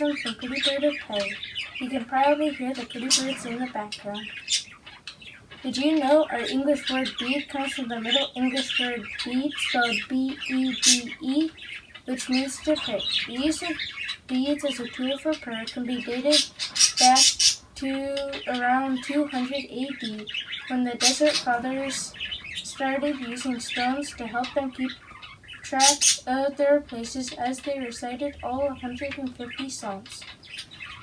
listen from Pretty Bird Attire. You can probably hear the pretty birds in the background. Did you know our English word bead comes from the Middle English word bead, spelled B-E-D-E, which means to pray. The use of beads as a tool for prayer can be dated back to around 200 AD, when the Desert Fathers started using stones to help them keep track of their places as they recited all 150 psalms.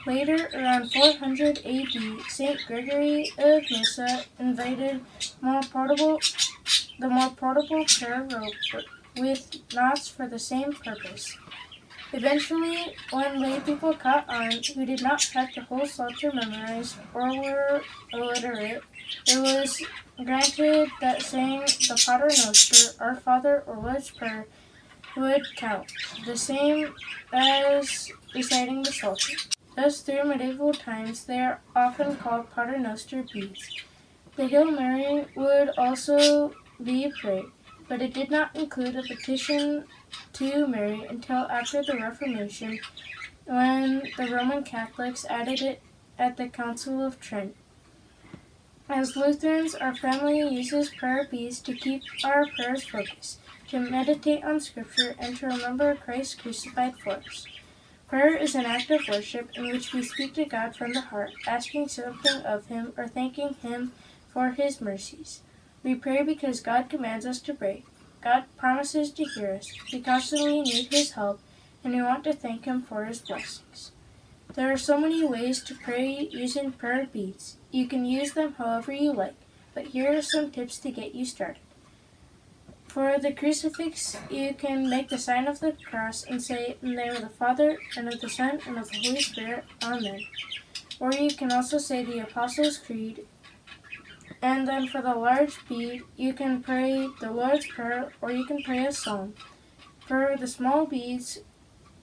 Later, around 400 AD, St. Gregory of Nyssa invented the more portable prayer rope with knots for the same purpose. Eventually, when lay people caught on who did not have the whole Psalter memorized or were illiterate, it was granted that saying the Pater Noster, Our Father, or Lord's Prayer would count, the same as reciting the Psalter. Thus, through medieval times, they are often called Pater Noster beads. The Hail Mary would also be prayed, but it did not include a petition to Mary until after the Reformation, when the Roman Catholics added it at the Council of Trent. As Lutherans, our family uses prayer beads to keep our prayers focused, to meditate on Scripture, and to remember Christ crucified for us. Prayer is an act of worship in which we speak to God from the heart, asking something of Him or thanking Him for His mercies. We pray because God commands us to pray. God promises to hear us. We constantly need His help, and we want to thank Him for His blessings. There are so many ways to pray using prayer beads. You can use them however you like, but here are some tips to get you started. For the crucifix, you can make the sign of the cross and say, in the name of the Father, and of the Son, and of the Holy Spirit, Amen. Or you can also say the Apostles' Creed. And then for the large bead, you can pray the Lord's Prayer, or you can pray a psalm. For the small beads,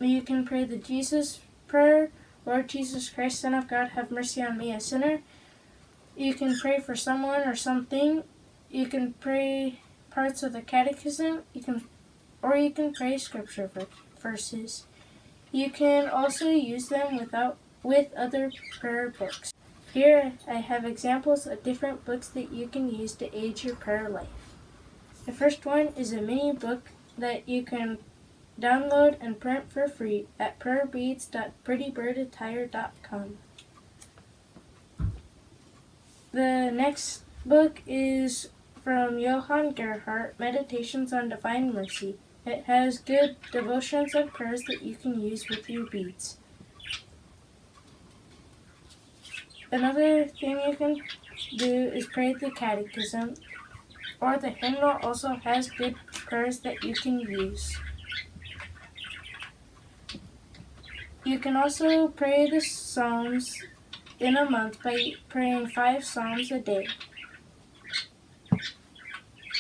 you can pray the Jesus Prayer, Lord Jesus Christ, Son of God, have mercy on me, a sinner. You can pray for someone or something. You can pray parts of the catechism, you can pray scripture verses. You can also use them with other prayer books. Here I have examples of different books that you can use to aid your prayer life. The first one is a mini book that you can download and print for free at prayerbeads.prettybirdattire.com. The next book is from Johann Gerhardt, Meditations on Divine Mercy. It has good devotions and prayers that you can use with your beads. Another thing you can do is pray the catechism, or the hymnal also has good prayers that you can use. You can also pray the Psalms in a month by praying 5 Psalms a day.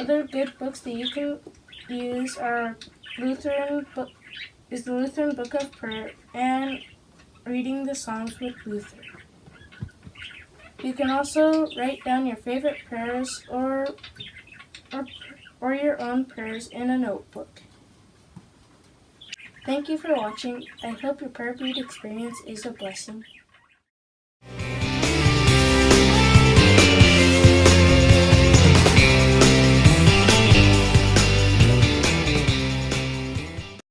Other good books that you can use are the Lutheran Book of Prayer and Reading the Psalms with Luther. You can also write down your favorite prayers or your own prayers in a notebook. Thank you for watching. I hope your prayer bead experience is a blessing.